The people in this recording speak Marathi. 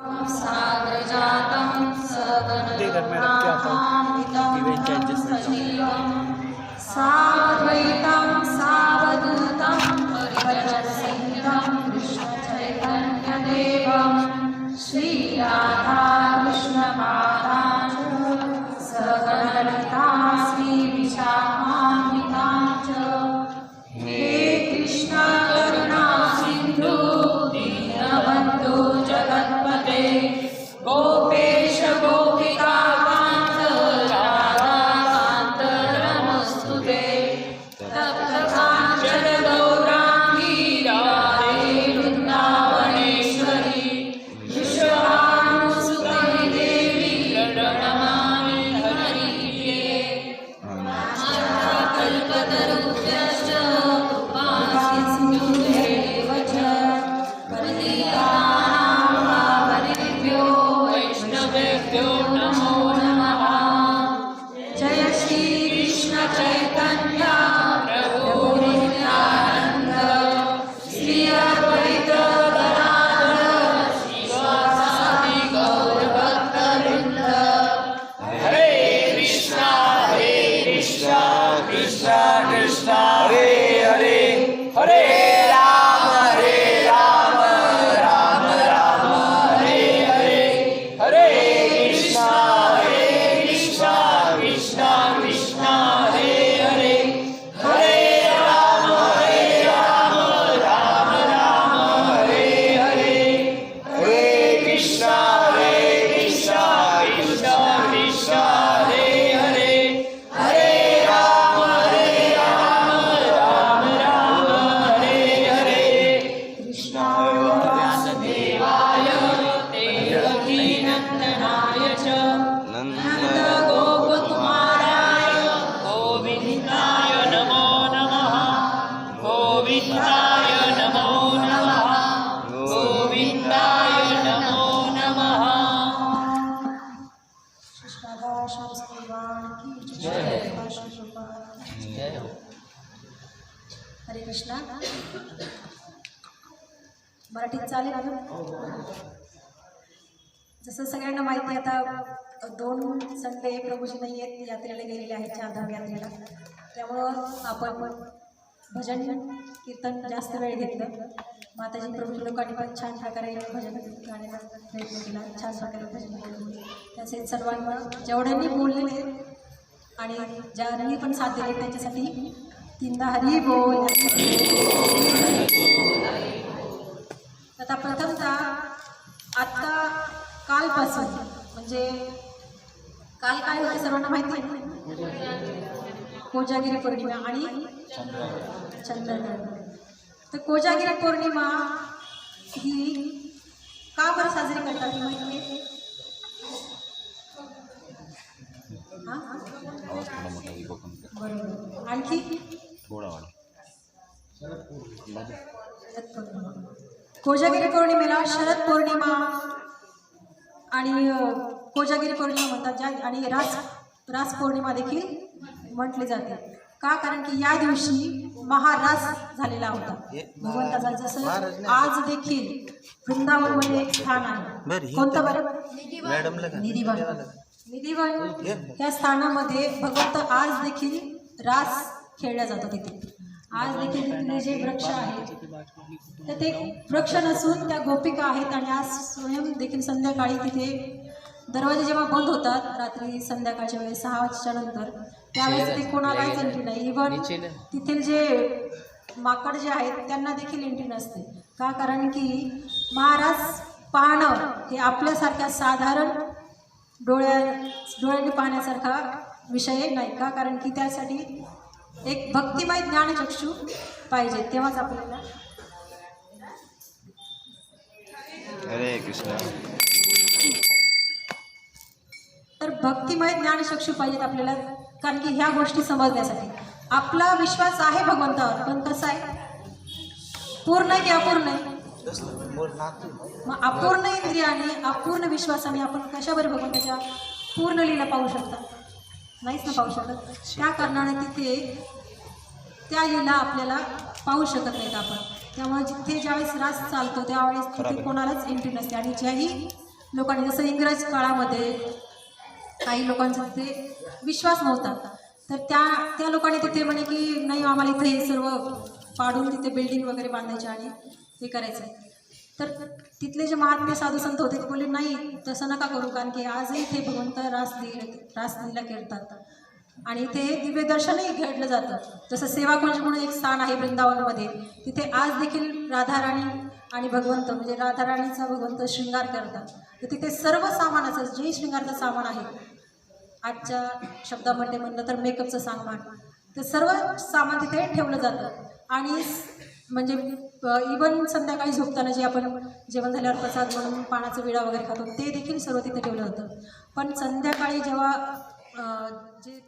सागरजातं सगणकामितं सजीवं साद्वैतं सावधूतं परिवचनसहितं कृष्णचैतन्यदेवं श्रीराधा कृष्णपादां सगणललिता श्रीविशाखान्वितां च हे कृष्ण करुणा सिन्धु दीनबन्धु जगत्पते गोपेश गोपिकान्त राधाकान्त नमोऽस्तुते तप्त काञ्चन गौराङ्गी राधे वृन्दावनेश्वरी विश्वानुसुते देवी प्रणमामि हरिप्रिये कल्पतरुभ्यश्च कृपासिन्धुभ्येव च पतितानां पावनेभ्यो वैष्णवेभ्यो नमो नमः। जय श्री कृष्ण चैतन्य प्रभु नित्यानंद श्री अद्वैत गदाधर श्रीवासादि गौरभक्तवृंद। हरे कृष्णा कृष्णा कृष्णा हरे हरे हरे राम राम राम हरे हरे हरे कृष्णा कृष्णा कृष्णा हरे हरे हरे राम राम हरे हरे हरे कृष्णा कृष्णा कृष्णा हरे हरे हरे राम हरे हरे कृष्णाय वासुदेवाय देवकीनन्दनाय च नन्दगोपकुमाराय गोविन्दाय नमो नमः गोविन्दाय नमो नमः गोविन्दाय नमो नमः। हरे कृष्णा। मराठीत चालेल ना? जसं सगळ्यांना माहिती आता 2 संडे प्रभूजी नाही आहेत, यात्रेला गेलेले आहेत, 4 धाम यात्रेला. त्यामुळं आपण भजन कीर्तन जास्त वेळ घेतलं. माताजी प्रभूजी लोकांनी पण छान प्रकारे भजन गाण्याचा प्रयत्न केला, छान प्रकारे भजन केलं. तसेच सर्वांना जेवढ्यांनी बोललेले आणि ज्यांनी पण साथ दिले त्यांच्यासाठी 3दा हरी बोल. आता प्रथमतः आत्ता कालपासून म्हणजे काल काय होते सर्वांना माहिती आहे, कोजागिरी पौर्णिमा आणि चंद्रग्रहण. तर कोजागिरी पौर्णिमा ही का बरं साजरी करतात ही माहिती आहे? बरोबर. आणखी कोजागिरी पौर्णिमेला शरद पौर्णिमा आणि कोजागिरी पौर्णिमा म्हणतात, ज्या आणि रास पौर्णिमा देखील म्हटली जाते. का? कारण की या दिवशी महारास झालेला होता भगवंताचा. जसं आज देखील वृंदावनमध्ये एक स्थान आहे, कोणतं बरं? निधिवन. त्या स्थानामध्ये भगवंत आज देखील रास खेळला जातो. तिथे आज देखील तिथले जे वृक्ष आहेत तर ते वृक्ष नसून त्या गोपिका आहेत. आणि आज स्वयं देखील संध्याकाळी तिथे दरवाजे जेव्हा बंद होतात रात्री संध्याकाळच्या वेळेस 6 नंतर, त्यावेळेस ते कोणालाच एंट्री नाही. इव्हन तिथील जे माकड जे आहेत त्यांना देखील एंट्री नसते. का? कारण की महाराज पाहणं हे आपल्यासारख्या साधारण डोळ्याने पाहण्यासारखा विषय नाही. का? कारण की त्यासाठी एक भक्तिमय ज्ञानचक्षू पाहिजे, तेव्हाच आपल्याला. हरे कृष्ण. तर भक्तिमय ज्ञानचक्षू पाहिजेत आपल्याला, कारण की ह्या गोष्टी समजण्यासाठी. आपला विश्वास आहे भगवंतावर, पण कसा आहे, पूर्ण की अपूर्ण आहे? मग अपूर्ण इंद्रियाने अपूर्ण विश्वासाने आपण कशावर भगवंताच्या पूर्ण लीला पाहू शकता? नाहीच ना पाहू शकत. त्या कारणाने तिथे त्या लीला आपल्याला पाहू शकत नाहीत आपण. त्यामुळे जिथे ज्यावेळेस रास चालतो त्यावेळेस तिथे कोणालाच एंट्री नसते. आणि ज्याही लोकांनी, जसं इंग्रज काळामध्ये काही लोकांचा तिथे विश्वास नव्हता, तर त्या लोकांनी तिथे म्हणे की नाही आम्हाला इथे हे सर्व पाडून तिथे बिल्डिंग वगैरे बांधायचे आणि हे करायचं. तर तिथले जे महात्मे साधू संत होते ते बोलले नाही तसं नका करू, कारण की आजही इथे भगवंत रासलीला खेळतात आणि इथे दिव्य दर्शनही घडलं जातं. जसं सेवाकुंज म्हणून एक स्थान आहे वृंदावनमध्ये, तिथे आज देखील राधाराणी आणि भगवंत म्हणजे राधाराणीचा भगवंत शृंगार करतात. तर तिथे सर्व सामानाचं जे शृंगारचं सामान आहे, आजच्या शब्दामध्ये म्हणलं तर मेकअपचं सामान, ते सर्व सामान तिथे ठेवलं जातं. आणि म्हणजे इवन संध्याकाळी झोपताना जे आपण जेवण झाल्यावर प्रसाद म्हणून पानाचा विडा वगैरे खातो ते देखील सर्व तिथे ठेवलं जातं. पण संध्याकाळी जेव्हा जे